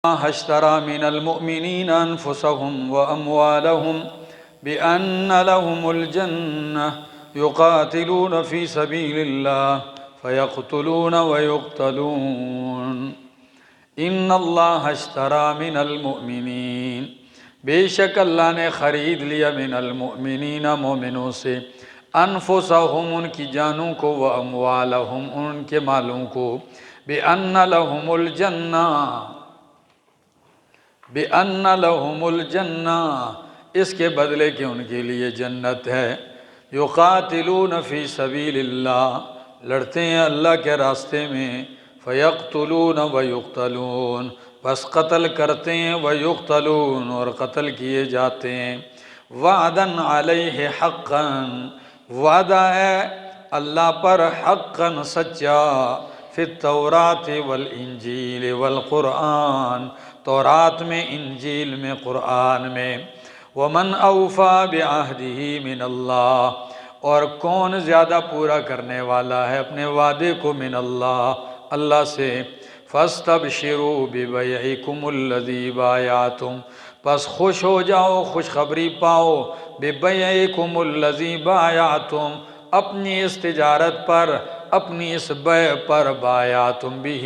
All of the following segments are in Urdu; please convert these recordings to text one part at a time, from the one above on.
اشترى من المؤمنين أنفسهم وأموالهم بأن لهم الجنة يقاتلون في سبيل الله فيقتلون ويقتلون ان اللہ اشترى من المؤمنین، بے شک اللہ نے خرید لیا من المؤمنین مومنوں سے، انفسہم ان کی جانوں کو، و اموالہم ان کے مالوں کو، بأن لهم الجنہ، بأن لهم الجنہ اس کے بدلے کہ ان کے لیے جنت ہے، یقاتلون فی سبیل اللہ لڑتے ہیں اللہ کے راستے میں، فیقتلون ویقتلون بس قتل کرتے ہیں، ویقتلون اور قتل کیے جاتے ہیں، وعدن علیہ حقا وعدہ ہے اللہ پر، حقا سچا، فی التوراۃ والانجیل والقرآن تورات میں، انجیل میں، قرآن میں، ومن اوفی بعہدہ من اللہ اور کون زیادہ پورا کرنے والا ہے اپنے وعدے کو، من اللہ سے، فاستبشروا ببیعکم الذی بایعتم پس خوش ہو جاؤ، خوشخبری پاؤ، ببیعکم الذی بایعتم اپنی اس تجارت پر، اپنی اس بیع پر، بایعتم بہ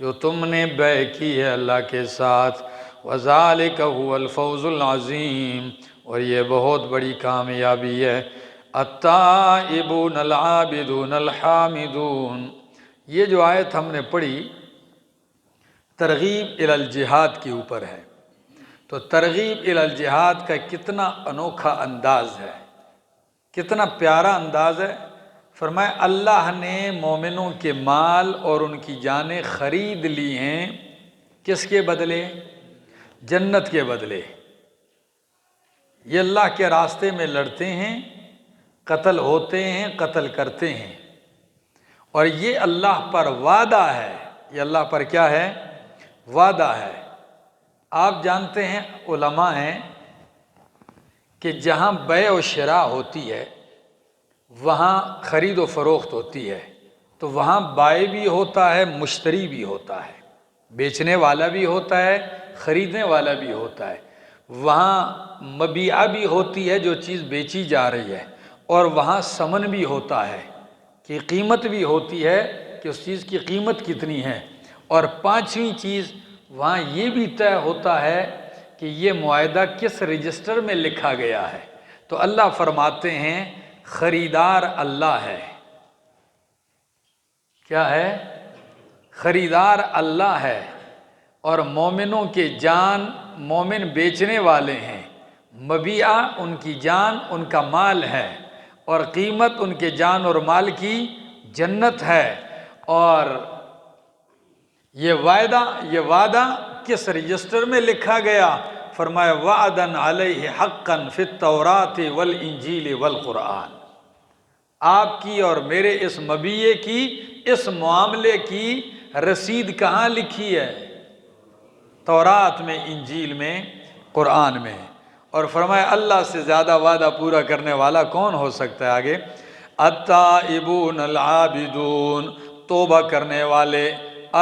جو تم نے بیع کی ہے اللہ کے ساتھ، وذالک هو الفوز العظیم اور یہ بہت بڑی کامیابی ہے، التائبون العابدون الحامدون۔ یہ جو آیت ہم نے پڑھی ترغیب الی الجہاد کے اوپر ہے، تو ترغیب الی الجہاد کا کتنا انوکھا انداز ہے، کتنا پیارا انداز ہے۔ فرمایا اللہ نے مومنوں کے مال اور ان کی جانیں خرید لی ہیں، کس کے بدلے؟ جنت کے بدلے۔ یہ اللہ کے راستے میں لڑتے ہیں، قتل ہوتے ہیں، قتل کرتے ہیں، اور یہ اللہ پر وعدہ ہے، یہ اللہ پر کیا ہے؟ وعدہ ہے۔ آپ جانتے ہیں، علماء ہیں کہ جہاں بیع و شراء ہوتی ہے وہاں خرید و فروخت ہوتی ہے، تو وہاں بائع بھی ہوتا ہے، مشتری بھی ہوتا ہے، بیچنے والا بھی ہوتا ہے، خریدنے والا بھی ہوتا ہے، وہاں مبیعہ بھی ہوتی ہے جو چیز بیچی جا رہی ہے، اور وہاں ثمن بھی ہوتا ہے کہ قیمت بھی ہوتی ہے کہ اس چیز کی قیمت کتنی ہے، اور پانچویں چیز وہاں یہ بھی طے ہوتا ہے کہ یہ معاہدہ کس رجسٹر میں لکھا گیا ہے۔ تو اللہ فرماتے ہیں خریدار اللہ ہے، کیا ہے؟ خریدار اللہ ہے، اور مومنوں کے جان مومن بیچنے والے ہیں، مبیعہ ان کی جان ان کا مال ہے، اور قیمت ان کے جان اور مال کی جنت ہے، اور یہ وعدہ کس رجسٹر میں لکھا گیا؟ فرمایا وعدن علیہ حقا فی التوراۃ والانجیل والقرآن۔ آپ کی اور میرے اس مبیعے کی، اس معاملے کی رسید کہاں لکھی ہے؟ تورات میں، انجیل میں، قرآن میں۔ اور فرمایا اللہ سے زیادہ وعدہ پورا کرنے والا کون ہو سکتا ہے؟ آگے التائبون العابدون توبہ کرنے والے،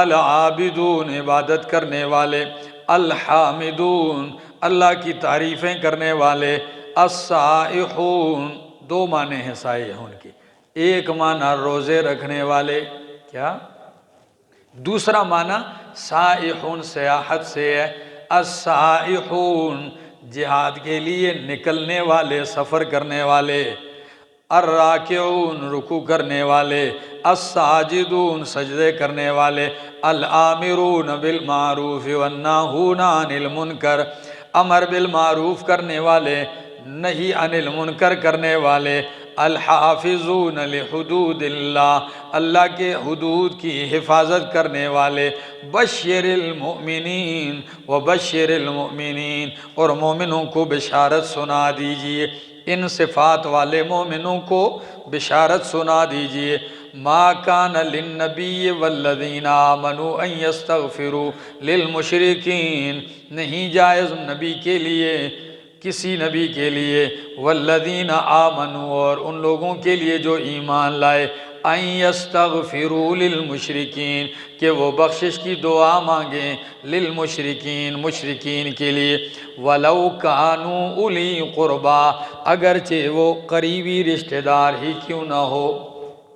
العابدون عبادت کرنے والے، الحامدون اللہ کی تعریفیں کرنے والے، السائحون دو معنی ہیں سائحون کی، ایک معنی روزے رکھنے والے، کیا؟ دوسرا معنی سائحون سیاحت سے ہے، السائحون جہاد کے لیے نکلنے والے، سفر کرنے والے، الراکعون رکوع کرنے والے، الساجدون سجدے کرنے والے، الآمرون بالمعروف والناہون عن المنکر امر بالمعروف کرنے والے، نہی عن المنکر کرنے والے، الحافظون لحدود اللہ اللہ کے حدود کی حفاظت کرنے والے، بشر المؤمنین وبشر المؤمنین اور مومنوں کو بشارت سنا دیجئے، ان صفات والے مومنوں کو بشارت سنا دیجئے۔ ما کان للنبی والذین آمنوا ان یستغفروا للمشرکین نہیں جائز نبی کے لیے، کسی نبی کے لیے، والذین آمنوا اور ان لوگوں کے لیے جو ایمان لائے، ان یستغفروا للمشرکین کہ وہ بخشش کی دعا مانگیں للمشرکین مشرکین کے لیے، ولو کانوا اولی قربا اگرچہ وہ قریبی رشتہ دار ہی کیوں نہ ہو،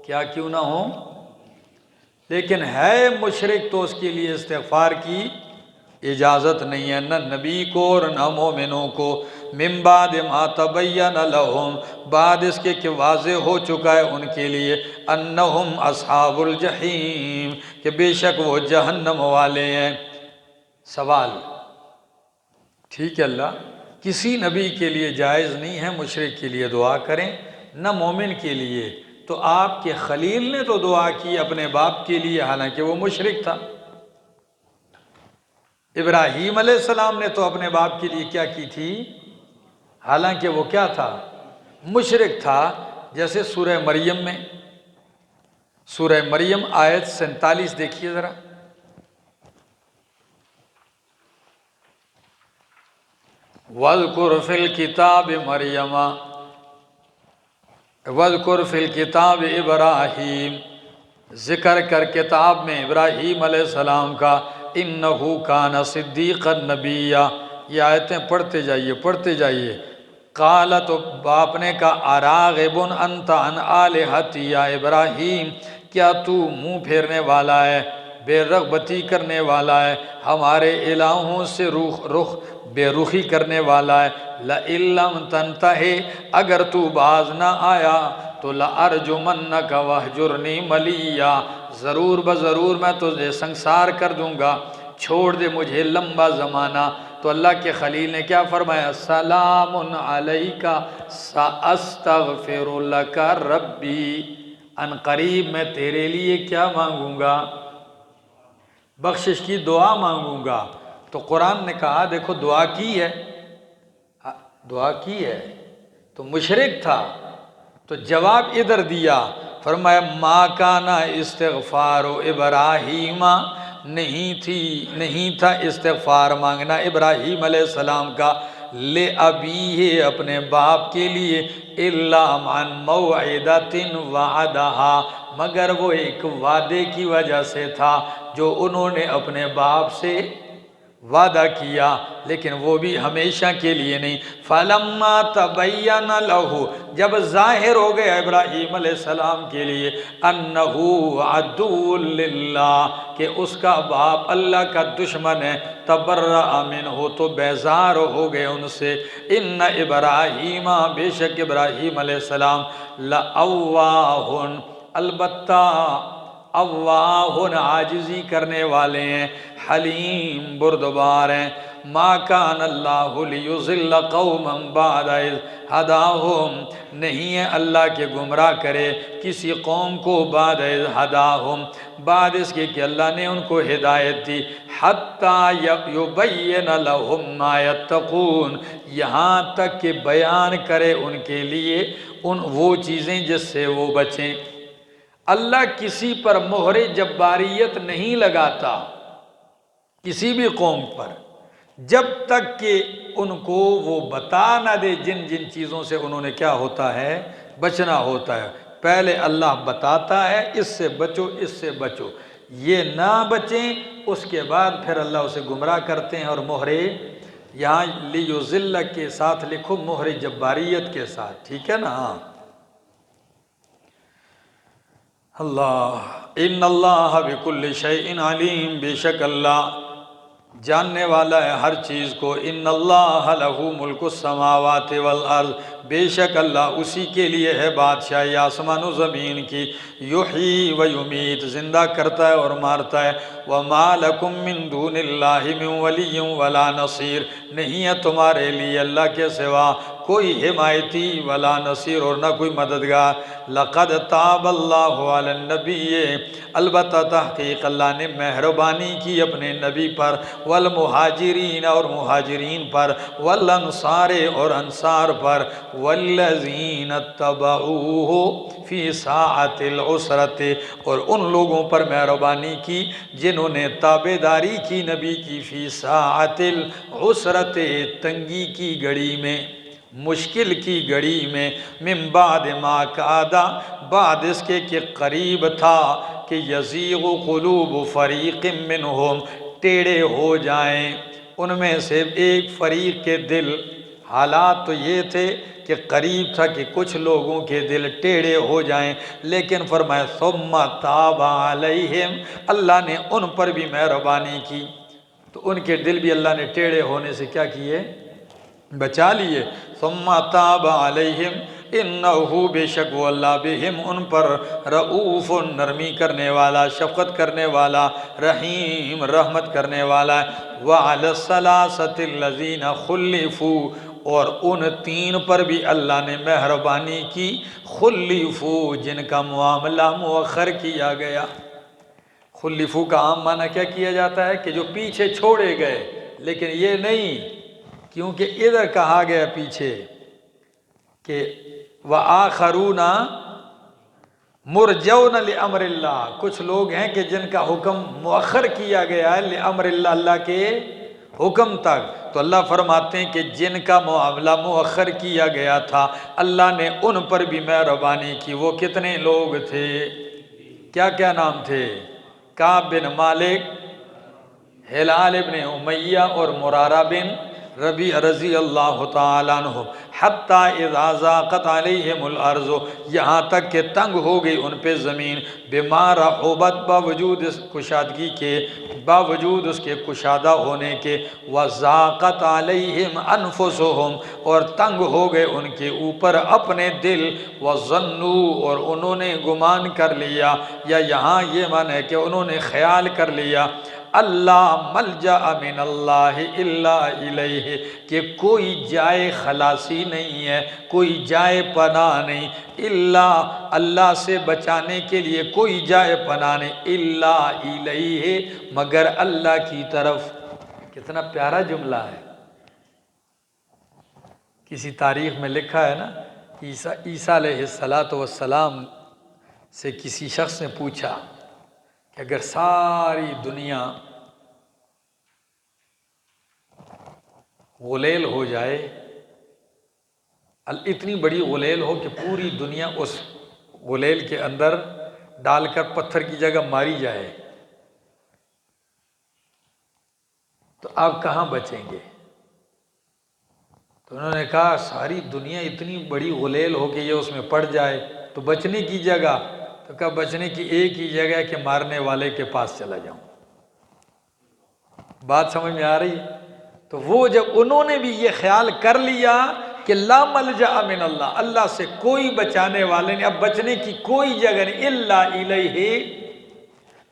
کیا کیوں نہ ہو، لیکن ہے مشرک تو اس کے لیے استغفار کی اجازت نہیں ہے، نہ نبی کو اور نہ مومنوں کو، من بعد ما تبین لہم بعد اس کے کہ واضح ہو چکا ہے ان کے لیے، انہم اصحاب الجحیم کہ بے شک وہ جہنم والے ہیں۔ سوال، ٹھیک ہے اللہ کسی نبی کے لیے جائز نہیں ہے مشرک کے لیے دعا کریں نہ مومن کے لیے، تو آپ کے خلیل نے تو دعا کی اپنے باپ کے لیے حالانکہ وہ مشرک تھا، ابراہیم علیہ السلام نے تو اپنے باپ کے لیے کیا کی تھی حالانکہ وہ کیا تھا، مشرک تھا۔ جیسے سورہ مریم میں، سورہ مریم آیت 47 دیکھیے ذرا، وَاذْكُرْ فِي الْكِتَابِ مَرْيَمَ وَاذْكُرْ فِي الْكِتَابِ ابراہیم، ذکر کر کتاب میں ابراہیم علیہ السلام کا، انہو کان صدیقا نبیہ، یہ آیتیں پڑھتے جائیے۔ قال تو باپ نے کہا اراغب انت عن آلہتی یا ابراہیم، کیا تو منہ پھیرنے والا ہے، بے رغبتی کرنے والا ہے، ہمارے الہوں سے رخ بے رخی کرنے والا ہے، لئن لم تنتہی اگر تو باز نہ آیا تو لأرجمنک وہجرنی ملیہ، ضرور بضرور میں تجھے سنسار کر دوں گا، چھوڑ دے مجھے لمبا زمانہ۔ تو اللہ کے خلیل نے کیا فرمایا، سلام علیک ساستغفر لک ربی، ان قریب میں تیرے لیے کیا مانگوں گا، بخشش کی دعا مانگوں گا۔ تو قرآن نے کہا دیکھو دعا کی ہے تو مشرک تھا، تو جواب ادھر دیا، فرمایا ما کانا استغفار ابراہیم، نہیں تھا استغفار مانگنا ابراہیم علیہ السلام کا، لے ابیہ اپنے باپ کے لیے، الا عن موعدۃ وعدہا مگر وہ ایک وعدے کی وجہ سے تھا جو انہوں نے اپنے باپ سے وعدہ کیا، لیکن وہ بھی ہمیشہ کے لیے نہیں۔ فَلَمَّا تَبَيَّنَ لَهُ جب ظاہر ہو گیا ابراہیم علیہ السلام کے لیے، أَنَّهُ عَدُوٌّ لِلَّهِ کہ اس کا باپ اللہ کا دشمن ہے، تَبَرَّأَ مِنْهُ تو بیزار ہو گئے ان سے، إِنَّ إِبْرَاهِيمَ بے شک ابراہیم علیہ السلام لَأَوَّاهٌ البتہ اواہن عاجزی کرنے والے ہیں، حلیم بردبار ہیں، ما کان اللہ لیضل قوما بعد اذ ہداہم نہیں ہے اللہ کے گمراہ کرے کسی قوم کو بعد اذ ہداہم بعد اس کے کہ اللہ نے ان کو ہدایت دی، حتی یبین لہم ما یتقون یہاں تک کہ بیان کرے ان کے لیے وہ چیزیں جس سے وہ بچیں۔ اللہ کسی پر مہر جباریت نہیں لگاتا کسی بھی قوم پر جب تک کہ ان کو وہ بتا نہ دے جن چیزوں سے انہوں نے کیا ہوتا ہے بچنا ہوتا ہے۔ پہلے اللہ بتاتا ہے اس سے بچو اس سے بچو، یہ نہ بچیں اس کے بعد پھر اللہ اسے گمراہ کرتے ہیں، اور مہر یہاں لیضل کے ساتھ لکھو مہر جباریت کے ساتھ، ٹھیک ہے نا۔ اللہ ان اللہ بکل شیء علیم بے شک اللہ جاننے والا ہے ہر چیز کو، ان اللہ لہ ملک السماوات والارض بے شک اللہ اسی کے لیے ہے بادشاہی آسمان و زمین کی، یحیی و یمیت زندہ کرتا ہے اور مارتا ہے، وما لکم من دون اللہ من ولی ولا نصیر نہیں ہے تمہارے لیے اللہ کے سوا کوئی حمایتی ولا نصیر اور نہ کوئی مددگار۔ لقد تاب اللہ علی النبی البتہ تحقیق اللہ نے مہربانی کی اپنے نبی پر، والمہاجرین اور مہاجرین پر، والانصار اور انصار پر، والذین اتبعوہ فی ساعۃ العسرۃ اور ان لوگوں پر مہربانی کی جنہوں نے تابعداری کی نبی کی، فی ساعۃ العسرۃ تنگی کی گھڑی میں، مشکل کی گھڑی میں، من بعد ما کادا، بعد اس کے کہ قریب تھا کہ یزیغ قلوب فریق منہم، ٹیڑے ہو جائیں ان میں سے ایک فریق کے دل۔ حالات تو یہ تھے کہ قریب تھا کہ کچھ لوگوں کے دل ٹیڑے ہو جائیں، لیکن فرمایا ثم تاب علیہم، اللہ نے ان پر بھی مہربانی کی، تو ان کے دل بھی اللہ نے ٹیڑے ہونے سے کیا کیے؟ بچا لیے۔ ثم تاب علیہم انہ، بے شک وہ اللہ بہم ان پر رؤوف، نرمی کرنے والا، شفقت کرنے والا، رحیم رحمت کرنے والا۔ وعلی الثلاثۃ الذین خلفوا، اور ان تین پر بھی اللہ نے مہربانی کی، خلفوا جن کا معاملہ مؤخر کیا گیا۔ خلفوا کا عام معنی کیا کیا جاتا ہے کہ جو پیچھے چھوڑے گئے، لیکن یہ نہیں، کیونکہ ادھر کہا گیا پیچھے کہ وآخرون مرجون لامر اللہ، کچھ لوگ ہیں کہ جن کا حکم مؤخر کیا گیا ہے لامر اللہ، اللہ کے حکم تک۔ تو اللہ فرماتے ہیں کہ جن کا معاملہ مؤخر کیا گیا تھا اللہ نے ان پر بھی مہربانی کی۔ وہ کتنے لوگ تھے؟ کیا کیا نام تھے؟ کعب بن مالک، ہلال ابن امیہ اور مرارہ بن ربیع رضی اللہ تعالیٰ عنہ، حتیٰ اذا ضاقت علیہم الارض، یہاں تک کہ تنگ ہو گئی ان پہ زمین، بما رحبت، باوجود اس کشادگی کے، باوجود اس کے کشادہ ہونے کے، وضاقت علیہم انفسہم، اور تنگ ہو گئے ان کے اوپر اپنے دل، وظنوا، اور انہوں نے گمان کر لیا، یا یہاں یہ معنی ہے کہ انہوں نے خیال کر لیا، اللہ ملجا من اللہ الا الیہ، کہ کوئی جائے خلاصی نہیں ہے، کوئی جائے پناہ نہیں، اللہ سے بچانے کے لیے کوئی جائے پناہ نہیں، الا الیہ، مگر اللہ کی طرف۔ کتنا پیارا جملہ ہے۔ کسی تاریخ میں لکھا ہے نا، عیسیٰ علیہ السلام سے کسی شخص نے پوچھا کہ اگر ساری دنیا غلیل ہو جائے، اتنی بڑی غلیل ہو کہ پوری دنیا اس غلیل کے اندر ڈال کر پتھر کی جگہ ماری جائے، تو آپ کہاں بچیں گے؟ تو انہوں نے کہا ساری دنیا اتنی بڑی غلیل ہو کہ یہ اس میں پڑ جائے تو بچنے کی جگہ، تو کہا بچنے کی ایک ہی جگہ ہے کہ مارنے والے کے پاس چلا جاؤں۔ بات سمجھ میں آ رہی؟ تو وہ جب انہوں نے بھی یہ خیال کر لیا کہ لا ملجا من اللہ، اللہ سے کوئی بچانے والے نہیں، اب بچنے کی کوئی جگہ نہیں، الا الیہ،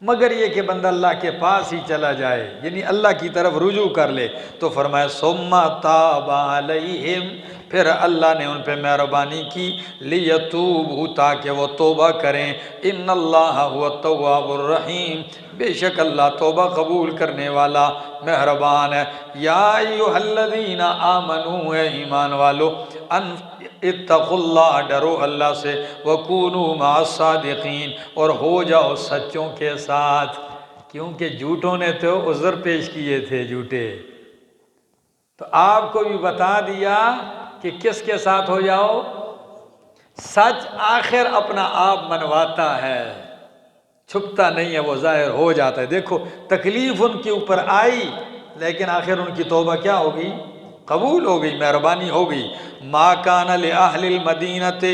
مگر یہ کہ بندہ اللہ کے پاس ہی چلا جائے، یعنی اللہ کی طرف رجوع کر لے، تو فرمایا ثم تاب علیہم، پھر اللہ نے ان پہ مہربانی کی، لیتوبوا، تاکہ وہ توبہ کریں، ان اللہ هو التواب الرحیم، بے شک اللہ توبہ قبول کرنے والا مہربان ہے۔ یا ایھا الذین آمنوا، اے ایمان والو، اتقوا اللہ، ڈرو اللہ سے، وکونوا مع الصادقین، اور ہو جاؤ سچوں کے ساتھ، کیونکہ جھوٹوں نے تو عذر پیش کیے تھے جھوٹے، تو آپ کو بھی بتا دیا کہ کس کے ساتھ ہو جاؤ، سچ آخر اپنا آپ منواتا ہے، چھپتا نہیں ہے، وہ ظاہر ہو جاتا ہے۔ دیکھو تکلیف ان کے اوپر آئی، لیکن آخر ان کی توبہ کیا ہو گئی؟ قبول ہو گئی، مہربانی ہو گئی۔ ما کان لأہل المدینۃ،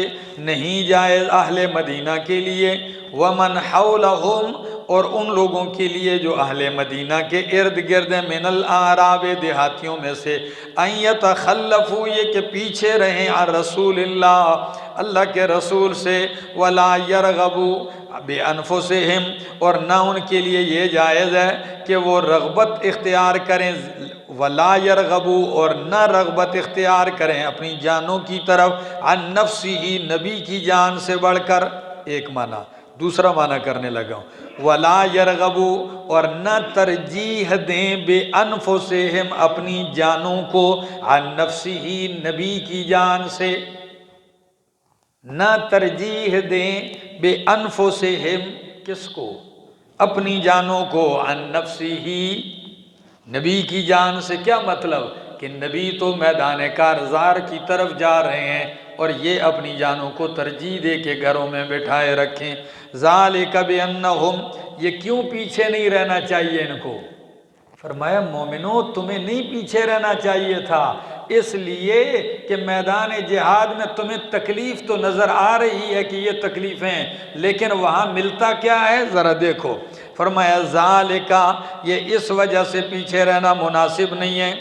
نہیں جائز اہل مدینہ کے لیے، ومن حولہم، اور ان لوگوں کے لیے جو اہل مدینہ کے ارد گرد ہیں، من الاعراب، دیہاتیوں میں سے، ان یتخلفوا، یہ کہ پیچھے رہیں، عن رسول اللہ، اللہ کے رسول سے، ولا یرغبوا بانفسہم، اور نہ ان کے لیے یہ جائز ہے کہ وہ رغبت اختیار کریں، ولا یرغبوا، اور نہ رغبت اختیار کریں اپنی جانوں کی طرف، عن نفسہ، نبی کی جان سے بڑھ کر، ایک معنی، دوسرا معنی کرنے لگا ہوں، ولا یرغبوا، اور نہ ترجیح دیں، بانفسہم، اپنی جانوں کو، عن نفسہ، نبی کی جان سے، نہ ترجیح دیں، بانفسہم، کس کو؟ اپنی جانوں کو، عن نفسہ، نبی کی جان سے، کیا مطلب کہ نبی تو میدان کارزار کی طرف جا رہے ہیں اور یہ اپنی جانوں کو ترجیح دے کے گھروں میں بٹھائے رکھیں۔ ذالک بانہم، یہ کیوں پیچھے نہیں رہنا چاہیے ان کو؟ فرمایا مومنو تمہیں نہیں پیچھے رہنا چاہیے تھا، اس لیے کہ میدان جہاد میں تمہیں تکلیف تو نظر آ رہی ہے کہ یہ تکلیفیں، لیکن وہاں ملتا کیا ہے ذرا دیکھو۔ فرمایا ذالکا، یہ اس وجہ سے پیچھے رہنا مناسب نہیں ہے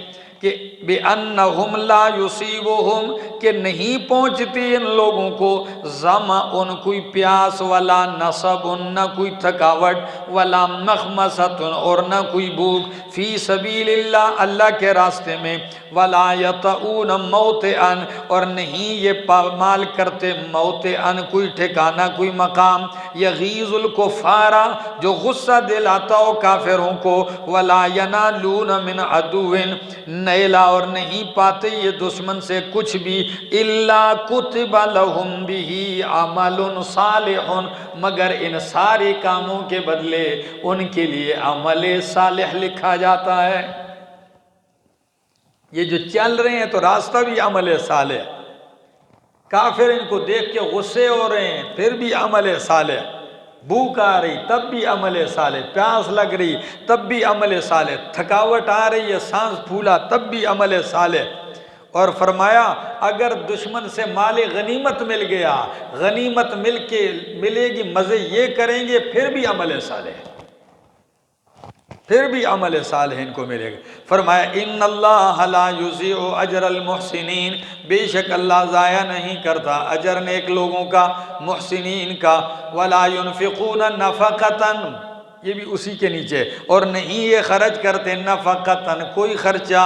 کہ بِأَنَّهُمْ لَا يُصِيبُهُمْ، کہ نہیں پہنچتی ان لوگوں کو ظمأ کوئی پیاس، ولا نصب نہ کوئی تھکاوٹ، ولا مخمصۃ اور نہ کوئی بھوک، فی سبیل اللہ اللہ کے راستے میں، ولا یطؤون موطئا اور نہیں یہ پامال کرتے موطئا کوئی ٹھکانہ کوئی مقام، یغیظ الکفار جو غصہ دلاتا ہو کافروں کو، ولا ینالون من عدو نیلا اور نہیں پاتے یہ دشمن سے کچھ بھی، الا کتب لہم بہ عمل صالح، مگر ان سارے کاموں کے بدلے ان کے لیے عمل صالح لکھا جاتا ہے۔ یہ جو چل رہے ہیں تو راستہ بھی عمل صالح، کافر ان کو دیکھ کے غصے ہو رہے ہیں پھر بھی عمل صالح، بھوک آ رہی تب بھی عمل صالح، پیاس لگ رہی تب بھی عمل صالح، تھکاوٹ آ رہی ہے سانس پھولا تب بھی عمل صالح۔ اور فرمایا اگر دشمن سے مال غنیمت مل گیا، غنیمت ملے گی مزے یہ کریں گے پھر بھی عمل صالح، پھر بھی عمل صالح ان کو ملے گا۔ فرمایا ان اللہ لا یضیع اجر المحسنین، بے شک اللہ ضائع نہیں کرتا اجر نیک لوگوں کا، محسنین کا، ولا ينفقون نفقۃ، یہ بھی اسی کے نیچے، اور نہیں یہ خرچ کرتے نفقۃ کوئی خرچہ،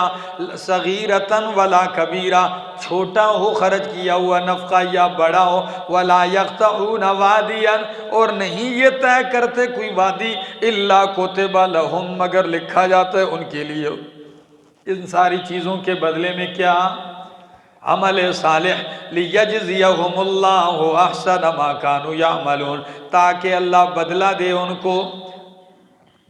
صغیرۃ ولا کبیرہ، چھوٹا ہو خرچ کیا ہوا نفقہ یا بڑا ہو، ولا یقطعون وادیا اور نہیں یہ طے کرتے کوئی وادی، الا کتب لہم مگر لکھا جاتا ہے ان کے لیے ان ساری چیزوں کے بدلے میں کیا؟ عمل صالح، لیجزیہم اللہ احسن ما کانوا یعملون، تاکہ اللہ بدلہ دے ان کو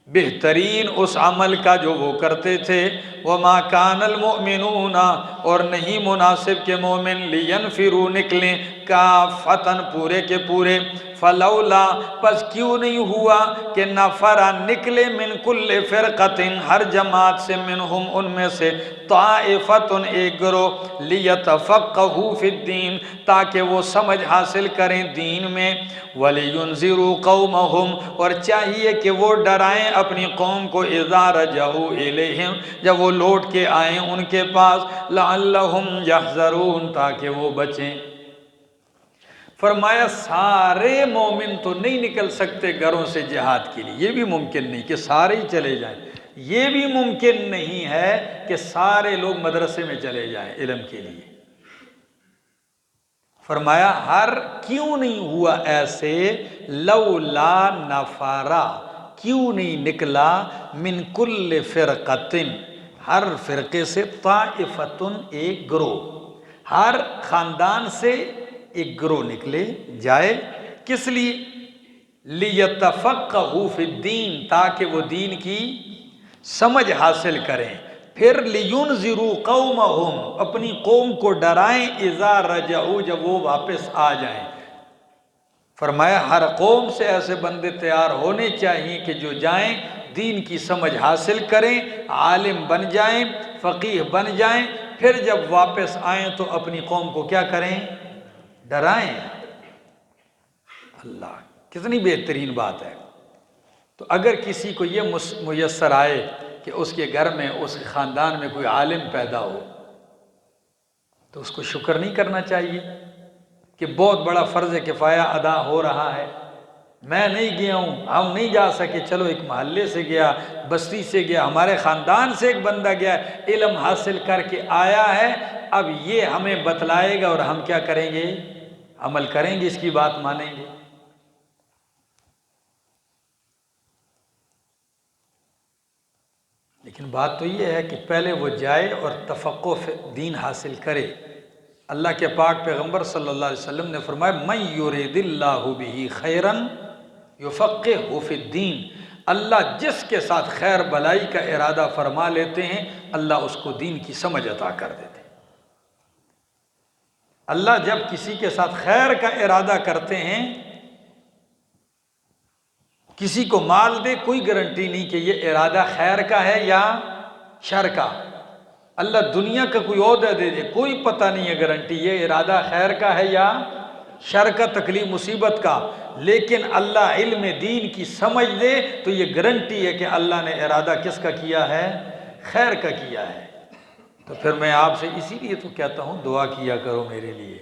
بہترین اس عمل کا جو وہ کرتے تھے۔ وما کان المؤمنون اور نہیں مناسب کہ مومن لینفروا نکلیں کافۃ پورے کے پورے، فلولا پس کیوں نہیں ہوا کہ نفرا نکلے من کل فرقۃ ہر جماعت سے، منہم ان میں سے، طائفۃ ایک گروہ، لیتفقہوا فی الدین تاکہ وہ سمجھ حاصل کریں دین میں، وَلِيُنذِرُوا قَوْمَهُمْ اور چاہیے کہ وہ ڈرائیں اپنی قوم کو، اِذَا رَجَعُوا إِلَيْهِمْ جب وہ لوٹ کے آئیں ان کے پاس، لَعَلَّهُمْ يَحْذَرُونَ تاکہ وہ بچیں۔ فرمایا سارے مومن تو نہیں نکل سکتے گھروں سے جہاد کے لیے، یہ بھی ممکن نہیں کہ سارے ہی چلے جائیں، یہ بھی ممکن نہیں ہے کہ سارے لوگ مدرسے میں چلے جائیں علم کے لیے۔ فرمایا کیوں نہیں ہوا ایسے، لولا نفرا کیوں نہیں نکلا، من کل فرقۃ ہر فرقے سے، طائفۃ ایک گروہ، ہر خاندان سے ایک گروہ نکلے جائے، کس لیے؟ لیتفقہوا فی الدین تاکہ وہ دین کی سمجھ حاصل کریں، پھر لینذروا قومہم اپنی قوم کو ڈرائیں، اذا رجعوا جب وہ واپس آ جائیں۔ فرمایا ہر قوم سے ایسے بندے تیار ہونے چاہیے کہ جو جائیں دین کی سمجھ حاصل کریں، عالم بن جائیں، فقیہ بن جائیں، پھر جب واپس آئیں تو اپنی قوم کو کیا کریں؟ ڈرائیں۔ اللہ کتنی بہترین بات ہے۔ تو اگر کسی کو یہ میسر آئے کہ اس کے گھر میں اس خاندان میں کوئی عالم پیدا ہو تو اس کو شکر نہیں کرنا چاہیے کہ بہت بڑا فرض کفایہ ادا ہو رہا ہے، میں نہیں گیا ہوں، ہم نہیں جا سکے، چلو ایک محلے سے گیا، بستی سے گیا، ہمارے خاندان سے ایک بندہ گیا، علم حاصل کر کے آیا ہے، اب یہ ہمیں بتلائے گا اور ہم کیا کریں گے؟ عمل کریں گے، اس کی بات مانیں گے۔ لیکن بات تو یہ ہے کہ پہلے وہ جائے اور تفقہ دین حاصل کرے۔ اللہ کے پاک پیغمبر صلی اللہ علیہ وسلم نے فرمایا من یرید اللہ بہ خیرا یفقہہ فی الدین، اللہ جس کے ساتھ خیر بلائی کا ارادہ فرما لیتے ہیں اللہ اس کو دین کی سمجھ عطا کر دیتے ہیں۔ اللہ جب کسی کے ساتھ خیر کا ارادہ کرتے ہیں، کسی کو مال دے، کوئی گارنٹی نہیں کہ یہ ارادہ خیر کا ہے یا شر کا۔ اللہ دنیا کا کوئی عہدہ دے دے، کوئی پتہ نہیں ہے گارنٹی یہ ارادہ خیر کا ہے یا شر کا، تکلیف مصیبت کا، لیکن اللہ علم دین کی سمجھ دے تو یہ گارنٹی ہے کہ اللہ نے ارادہ کس کا کیا ہے؟ خیر کا کیا ہے۔ تو پھر میں آپ سے اسی لیے تو کہتا ہوں دعا کیا کرو میرے لیے،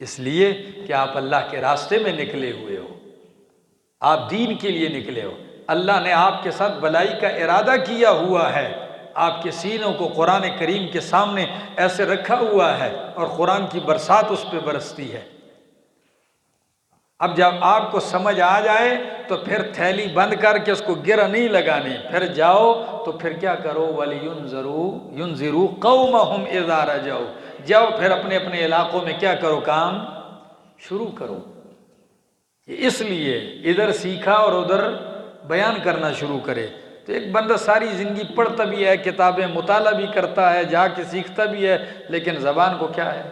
اس لیے کہ آپ اللہ کے راستے میں نکلے ہوئے ہو، آپ دین کے لیے نکلے ہو، اللہ نے آپ کے ساتھ بلائی کا ارادہ کیا ہوا ہے، آپ کے سینوں کو قرآن کریم کے سامنے ایسے رکھا ہوا ہے اور قرآن کی برسات اس پہ برستی ہے۔ اب جب آپ کو سمجھ آ جائے تو پھر تھیلی بند کر کے اس کو گرہ نہیں لگانی، پھر جاؤ تو پھر کیا کرو؟ وَلِيُنذِرُوا قَوْمَهُمْ إِذَا رَجَعُوا، جاؤ پھر اپنے اپنے علاقوں میں کیا کرو؟ کام شروع کرو۔ اس لیے ادھر سیکھا اور ادھر بیان کرنا شروع کرے۔ تو ایک بندہ ساری زندگی پڑھتا بھی ہے، کتابیں مطالعہ بھی کرتا ہے، جا کے سیکھتا بھی ہے، لیکن زبان کو کیا ہے؟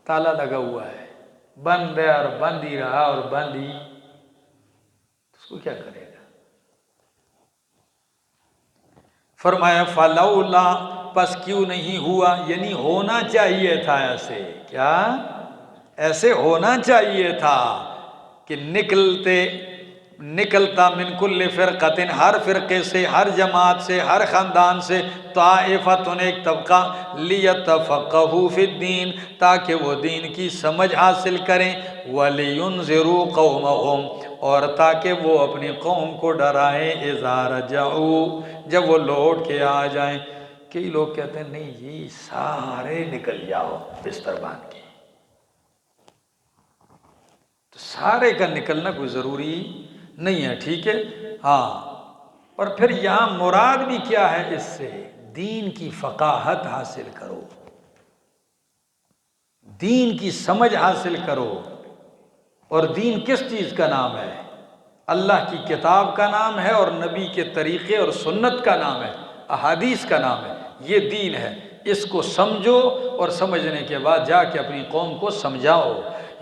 تالا لگا ہوا ہے، بند ہے اور بند ہی رہا اور بند ہی، اس کو کیا کرے گا؟ فرمایا فَلَوْلَا، پس کیوں نہیں ہوا، یعنی ہونا چاہیے تھا ایسے، کیا ایسے ہونا چاہیے تھا کہ نکلتا من کل فرقۃ، ہر فرقے سے، ہر جماعت سے، ہر خاندان سے، طائفتٌ، ایک طبقہ، لیتفقہوا فی الدین، تاکہ وہ دین کی سمجھ حاصل کریں، وَلِيُنذِرُوا قَوْمَهُمْ، اور تاکہ وہ اپنی قوم کو ڈرائیں، اذا رجعوا، جب وہ لوٹ کے آ جائیں۔ کئی لوگ کہتے ہیں نہیں جی سارے نکل جاؤ بستر باندھ کے، تو سارے کا نکلنا کوئی ضروری نہیں ہے، ٹھیک ہے ہاں۔ اور پھر یہاں مراد بھی کیا ہے اس سے؟ دین کی فقاہت حاصل کرو، دین کی سمجھ حاصل کرو۔ اور دین کس چیز کا نام ہے؟ اللہ کی کتاب کا نام ہے اور نبی کے طریقے اور سنت کا نام ہے، احادیث کا نام ہے، یہ دین ہے۔ اس کو سمجھو اور سمجھنے کے بعد جا کے اپنی قوم کو سمجھاؤ۔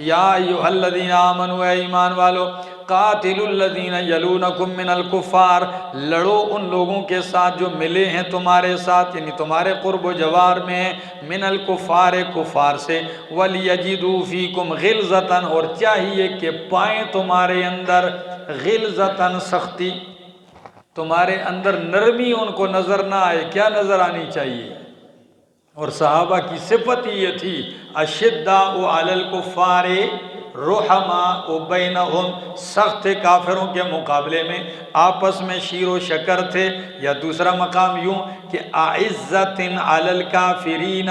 یا ایھا الذین آمنوا، اے ایمان والو، قاتلوا الذین یلونکم من الکفار، لڑو ان لوگوں کے ساتھ جو ملے ہیں تمہارے ساتھ، یعنی تمہارے قرب و جوار میں، من الکفار، کفار سے، ولیجدوا فیکم غلظۃ، اور چاہیے کہ پائیں تمہارے اندر غلظۃ، سختی، تمہارے اندر نرمی ان کو نظر نہ آئے۔ کیا نظر آنی چاہیے؟ اور صحابہ کی صفت یہ تھی، اشداء علی الکفار رحماء بینہم، سخت تھے کافروں کے مقابلے میں، آپس میں شیر و شکر تھے۔ یا دوسرا مقام یوں کہ اعزۃ علی الکافرین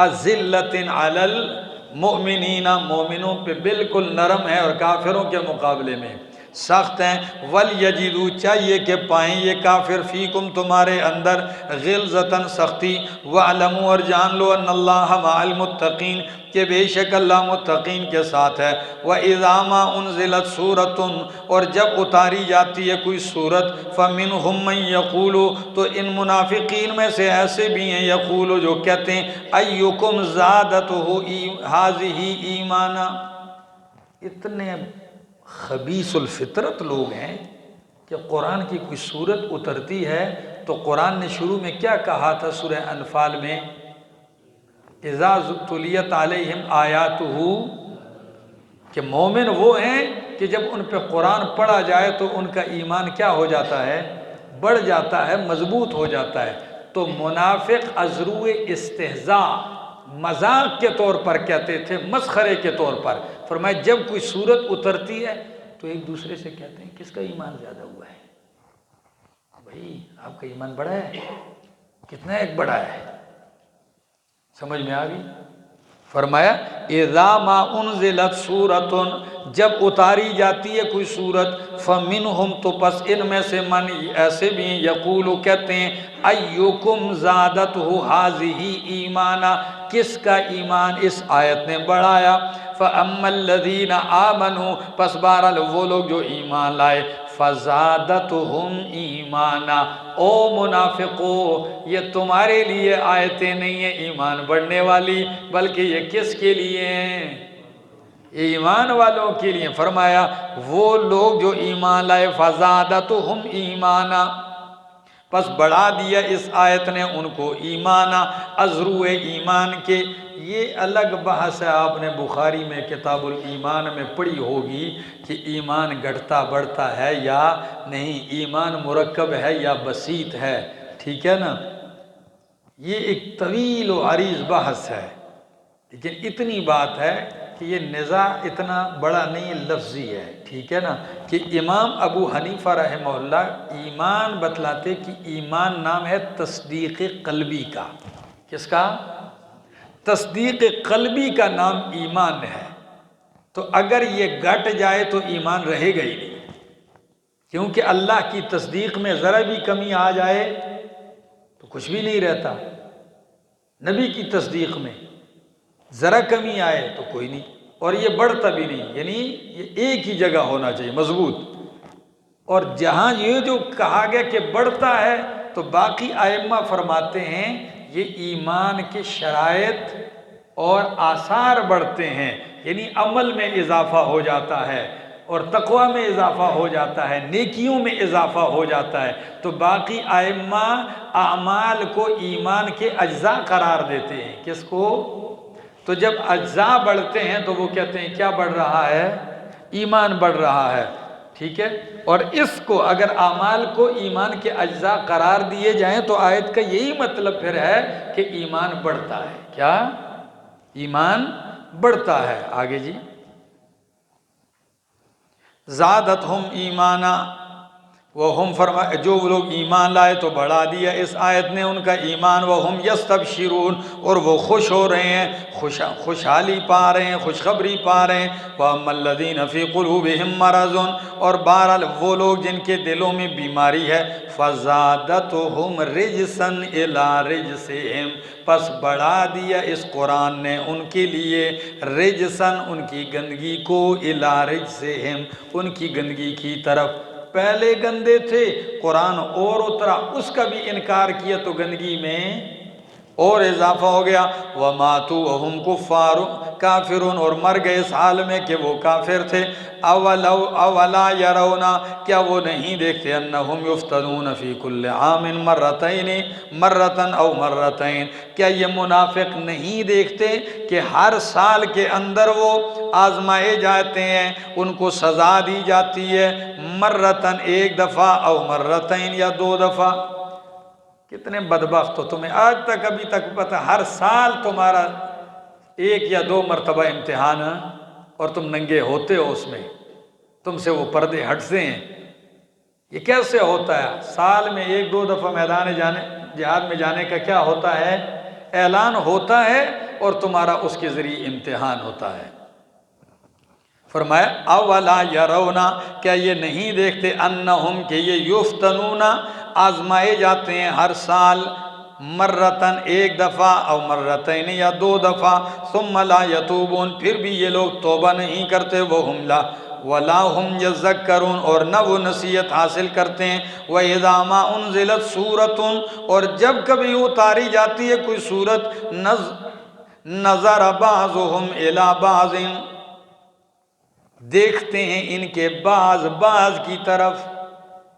اذلۃ علی المؤمنین، مومنوں پہ بالکل نرم ہے اور کافروں کے مقابلے میں سخت ہیں۔ وَلْيَجِدُوا، چاہیے کہ پائیں یہ کافر، فیکم، تمہارے اندر، غلظۃ، سختی، وَاعْلَمُوا، اور جان لو، ان اللہ مع المتقین، کہ بے شک اللہ متقین کے ساتھ ہے۔ وَإِذَا مَا أُنزِلَتْ سُورَةٌ، اور جب اتاری جاتی ہے کوئی سورت، فَمِنْهُمْ مَنْ يَقُولُ، تو ان منافقین میں سے ایسے بھی ہیں، یقول، جو کہتے ہیں، أَيُّكُمْ زَادَتْهُ هَذِهِ ایمانا، اتنے خبیث الفطرت لوگ ہیں کہ قرآن کی کوئی صورت اترتی ہے تو قرآن نے شروع میں کیا کہا تھا سورہ انفال میں؟ اذا تلیت علیہم آیاتہ، کہ مومن وہ ہیں کہ جب ان پہ قرآن پڑھا جائے تو ان کا ایمان کیا ہو جاتا ہے؟ بڑھ جاتا ہے، مضبوط ہو جاتا ہے۔ تو منافق ازرو استہزاء، مذاق کے طور پر کہتے تھے، مسخرے کے طور پر۔ فرمایا جب کوئی صورت اترتی ہے تو ایک دوسرے سے کہتے ہیں کس کا ایمان زیادہ ہوا ہے؟ بھائی آپ کا ایمان بڑا ہے، کتنا ایک بڑا ہے؟ سمجھ میں آ گئی؟ فرمایا اذا ما انزلت سورۃ، جب اتاری جاتی ہے کوئی صورت، فمنہم، تو پس ان میں سے من ایسے بھی ہیں، یقول، کہتے ہیں، ایکم زادتہ ھذہ ایمانا، کس کا ایمان اس آیت نے بڑھایا؟ فَأَمَّا الَّذِينَ آمَنُوا، پس بہرحال وہ لوگ جو ایمان لائے، فزادتہم ایمانا، او منافقو یہ تمہارے لیے آیتیں نہیں ہیں ایمان بڑھنے والی، بلکہ یہ کس کے لیے ہیں؟ ایمان والوں کے لیے۔ فرمایا وہ لوگ جو ایمان لائے، فزادتہم ایمانا، پس بڑھا دیا اس آیت نے ان کو ایمانا، ازرو ایمان کے۔ یہ الگ بحث ہے، آپ نے بخاری میں کتاب الایمان میں پڑھی ہوگی کہ ایمان گھٹتا بڑھتا ہے یا نہیں، ایمان مرکب ہے یا بسیط ہے، ٹھیک ہے نا؟ یہ ایک طویل و عریض بحث ہے، لیکن اتنی بات ہے کہ یہ نزاع اتنا بڑا نہیں، لفظی ہے، ٹھیک ہے نا؟ کہ امام ابو حنیفہ رحمہ اللہ ایمان بتلاتے کہ ایمان نام ہے تصدیق قلبی کا۔ کس کا؟ تصدیق قلبی کا نام ایمان ہے۔ تو اگر یہ گھٹ جائے تو ایمان رہے گا ہی نہیں، کیونکہ اللہ کی تصدیق میں ذرا بھی کمی آ جائے تو کچھ بھی نہیں رہتا، نبی کی تصدیق میں ذرا کمی آئے تو کوئی نہیں، اور یہ بڑھتا بھی نہیں، یعنی یہ ایک ہی جگہ ہونا چاہیے مضبوط۔ اور جہاں یہ جو کہا گیا کہ بڑھتا ہے تو باقی ائمہ فرماتے ہیں یہ ایمان کے شرائط اور آثار بڑھتے ہیں، یعنی عمل میں اضافہ ہو جاتا ہے اور تقوی میں اضافہ ہو جاتا ہے، نیکیوں میں اضافہ ہو جاتا ہے۔ تو باقی ائمہ اعمال کو ایمان کے اجزاء قرار دیتے ہیں۔ کس کو؟ تو جب اجزاء بڑھتے ہیں تو وہ کہتے ہیں کیا بڑھ رہا ہے؟ ایمان بڑھ رہا ہے، ٹھیک ہے؟ اور اس کو اگر اعمال کو ایمان کے اجزاء قرار دیے جائیں تو آیت کا یہی مطلب پھر ہے کہ ایمان بڑھتا ہے۔ کیا؟ ایمان بڑھتا ہے۔ آگے جی، زادتہم ایمانا، وہم فرمائے جو لوگ ایمان لائے تو بڑھا دیا اس آیت نے ان کا ایمان، وہم یستبشرون، اور وہ خوش ہو رہے ہیں، خوشحالی پا رہے ہیں، خوشخبری پا رہے ہیں۔ وَأَمَّا الَّذِينَ فِي قُلُوبِهِم مَّرَضٌ، اور بہرحال وہ لوگ جن کے دلوں میں بیماری ہے، فَزَادَتْهُمْ رِجْسًا إِلَىٰ رِجْسِهِمْ، پس بڑھا دیا اس قرآن نے ان کے لیے رجسن، ان کی گندگی کو، إِلَىٰ رِجْسِهِمْ، ان کی گندگی کی طرف۔ پہلے گندے تھے، قرآن اور اترا، اس کا بھی انکار کیا تو گندگی میں اور اضافہ ہو گیا۔ وَمَاتُوا وَهُمْ كُفَّارٌ، کافرون، اور مر گئے اس حال میں کہ وہ کافر تھے۔ اولا یرون، کیا وہ نہیں دیکھتے، انہم یفتنون فی کل عام مرتن او مرتین، کیا یہ منافق نہیں دیکھتے کہ ہر سال کے اندر وہ آزمائے جاتے ہیں، ان کو سزا دی جاتی ہے، مرتن ایک دفعہ، او مرتین یا دو دفعہ۔ کتنے بدبخت ہو، تمہیں آج تک ابھی تک پتہ ہر سال تمہارا ایک یا دو مرتبہ امتحان ہے اور تم ننگے ہوتے ہو، اس میں تم سے وہ پردے ہٹتے ہیں۔ یہ کیسے ہوتا ہے؟ سال میں ایک دو دفعہ میدان جہاد میں جانے کا کیا ہوتا ہے؟ اعلان ہوتا ہے اور تمہارا اس کے ذریعے امتحان ہوتا ہے۔ فرمایا اولا یرونا، کیا یہ نہیں دیکھتے، انہم کہ یہ یفتنون آزمائے جاتے ہیں ہر سال، مرتن ایک دفعہ، او مرتین یا دو دفعہ، ثم لا یتوبون، پھر بھی یہ لوگ توبہ نہیں کرتے، وہم لا ولا هم یذکرون، اور نہ وہ نصیحت حاصل کرتے ہیں۔ وَإِذَا مَا أُنزِلَتْ سُورَةٌ، اور جب کبھی اتاری جاتی ہے کوئی سورت، نظر بعضهم إِلَى بعض، دیکھتے ہیں ان کے بعض کی طرف،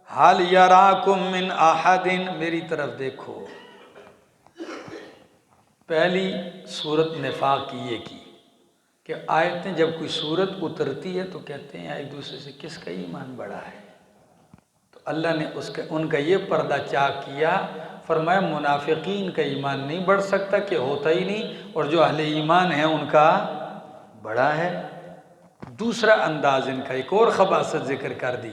حَلْ يَرَاكُمْ مِنْ أَحَدٍ، میری طرف دیکھو۔ پہلی سورت نفاق کی یہ کی کہ آیتیں جب کوئی صورت اترتی ہے تو کہتے ہیں ایک دوسرے سے کس کا ایمان بڑا ہے، تو اللہ نے ان کا یہ پردہ چاک کیا، فرمایا منافقین کا ایمان نہیں بڑھ سکتا کہ ہوتا ہی نہیں، اور جو اہل ایمان ہیں ان کا بڑا ہے۔ دوسرا انداز ان کا ایک اور خباثت ذکر کر دی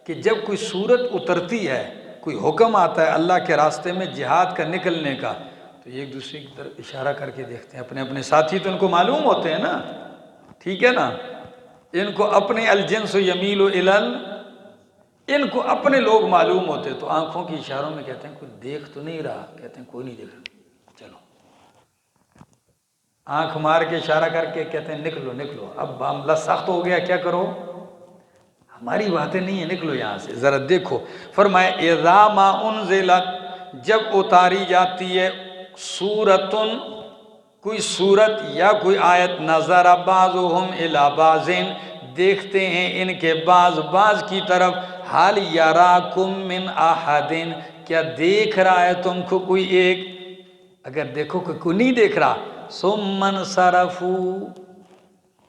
کہ جب کوئی صورت اترتی ہے، کوئی حکم آتا ہے اللہ کے راستے میں جہاد کا نکلنے کا، تو ایک دوسرے کی طرف اشارہ کر کے دیکھتے ہیں، اپنے اپنے ساتھی تو ان کو معلوم ہوتے ہیں نا، ٹھیک ہے نا؟ ان کو اپنے الجنس یمیل الال، ان کو اپنے لوگ معلوم ہوتے، تو آنکھوں کی اشاروں میں کہتے ہیں کوئی دیکھ تو نہیں رہا، کہتے ہیں کوئی نہیں دیکھ رہا، چلو آنکھ مار کے اشارہ کر کے کہتے ہیں نکلو نکلو، اب معاملہ سخت ہو گیا، کیا کرو؟ ہماری باتیں نہیں ہیں، نکلو یہاں سے ذرا دیکھو. فرمائے اذا ما انزلت، جب اتاری جاتی ہے سورتن کوئی سورت یا کوئی آیت، نظر بعضهم الی بعض، دیکھتے ہیں ان کے بعض کی طرف، حال یراکم من احد، کیا دیکھ رہا ہے تم کو کوئی ایک؟ اگر دیکھو کہ کوئی نہیں دیکھ رہا، ثم انصرفوا،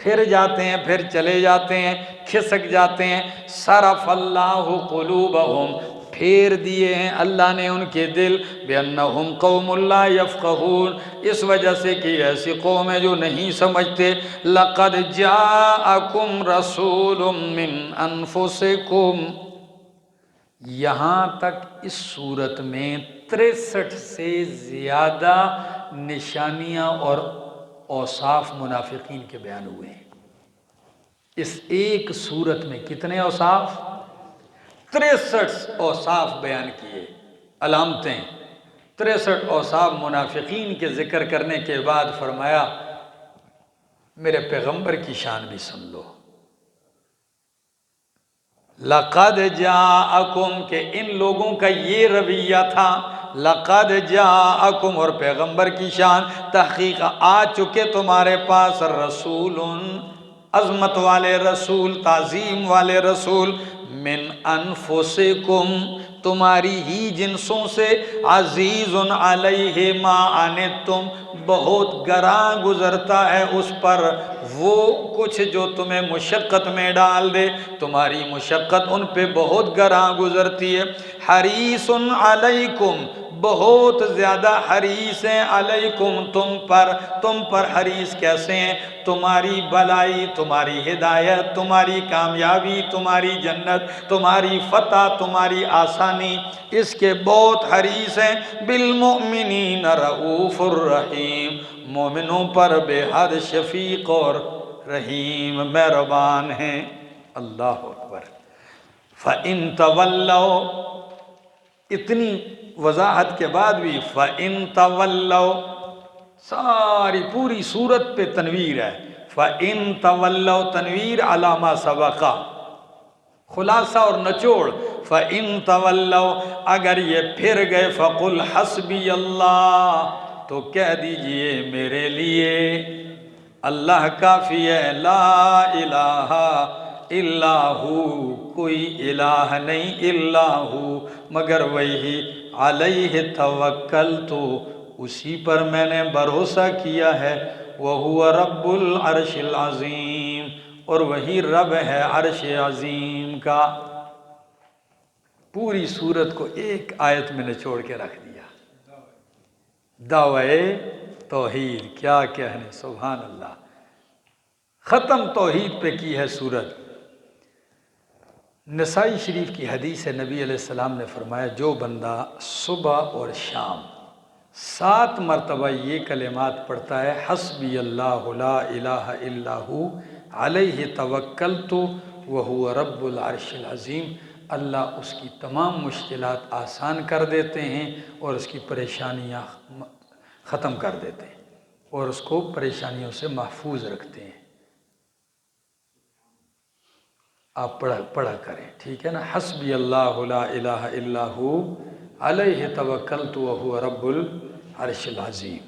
پھر جاتے ہیں، پھر چلے جاتے ہیں، کھسک جاتے ہیں. صرف اللہ قلوبہم، پھیر دیے ہیں اللہ نے ان کے دل، بِأَنَّهُمْ قَوْمٌ لَا يَفْقَهُونَ، اس وجہ سے کہ ایسی قوم ہے جو نہیں سمجھتے. لَقَدْ جَاءَكُمْ رَسُولٌ مِّنْ أَنفُسِكُمْ، یہاں تک اس صورت میں 63 سے زیادہ نشانیاں اور اوصاف منافقین کے بیان ہوئے ہیں. اس ایک صورت میں کتنے اوصاف؟ 63 اوصاف بیان کیے، علامتیں. 63 اوصاف منافقین کے ذکر کرنے کے بعد فرمایا میرے پیغمبر کی شان بھی سن لو. لقد جاءکم، کہ ان لوگوں کا یہ رویہ تھا. لقد جاءکم، اور پیغمبر کی شان، تحقیق آ چکے تمہارے پاس، رسول، عظمت والے رسول، تعظیم والے رسول، من انفسکم، تمہاری ہی جنسوں سے، عزیز علیہ ما عنتم، بہت گراں گزرتا ہے اس پر وہ کچھ جو تمہیں مشقت میں ڈال دے، تمہاری مشقت ان پہ بہت گراں گزرتی ہے. حریص علیکم، بہت زیادہ حریص ہیں، علیکم، تم پر حریص کیسے ہیں؟ تمہاری بلائی، تمہاری ہدایت، تمہاری کامیابی، تمہاری جنت، تمہاری فتح، تمہاری آسانی، اس کے بہت حریص ہیں. بالمؤمنین رؤوف الرحیم، مومنوں پر بے حد شفیق اور رحیم، مہربان ہیں. اللہ اکبر. فَإِن تَوَلَّوْا، اتنی وضاحت کے بعد بھی فَإِن تَوَلَّوْا، ساری پوری صورت پہ تنویر ہے. فَإِن تَوَلَّوْا، تنویر علامہ سبقہ، خلاصہ اور نچوڑ. فَإِن تَوَلَّوْا، اگر یہ پھر گئے، فَقُلْ حَسْبِيَ اللَّهُ، تو کہہ دیجئے میرے لیے اللہ کافی ہے. لا الہ الا ہو، کوئی الہ نہیں، الا ہو مگر وہی. علیہ توکلت، اسی پر میں نے بھروسہ کیا ہے. وہو رب العرش العظیم، اور وہی رب ہے عرش عظیم کا. پوری صورت کو ایک آیت میں نچوڑ کے رکھ دیا. دعوی توحید، کیا کہنے، سبحان اللہ. ختم توحید پہ کی ہے صورت. نسائی شریف کی حدیث ہے، نبی علیہ السلام نے فرمایا جو بندہ صبح اور شام 7 مرتبہ یہ کلمات پڑھتا ہے، حسبی اللہ لا الہ الا ہو علیہ توکلت وہو رب العرش العظیم، اللہ اس کی تمام مشکلات آسان کر دیتے ہیں اور اس کی پریشانیاں ختم کر دیتے ہیں اور اس کو پریشانیوں سے محفوظ رکھتے ہیں. آپ پڑھا کریں، ٹھیک ہے نا. حسبی اللہ لا الہ الا ہو علیہ توکلت وہو رب العرش العظیم.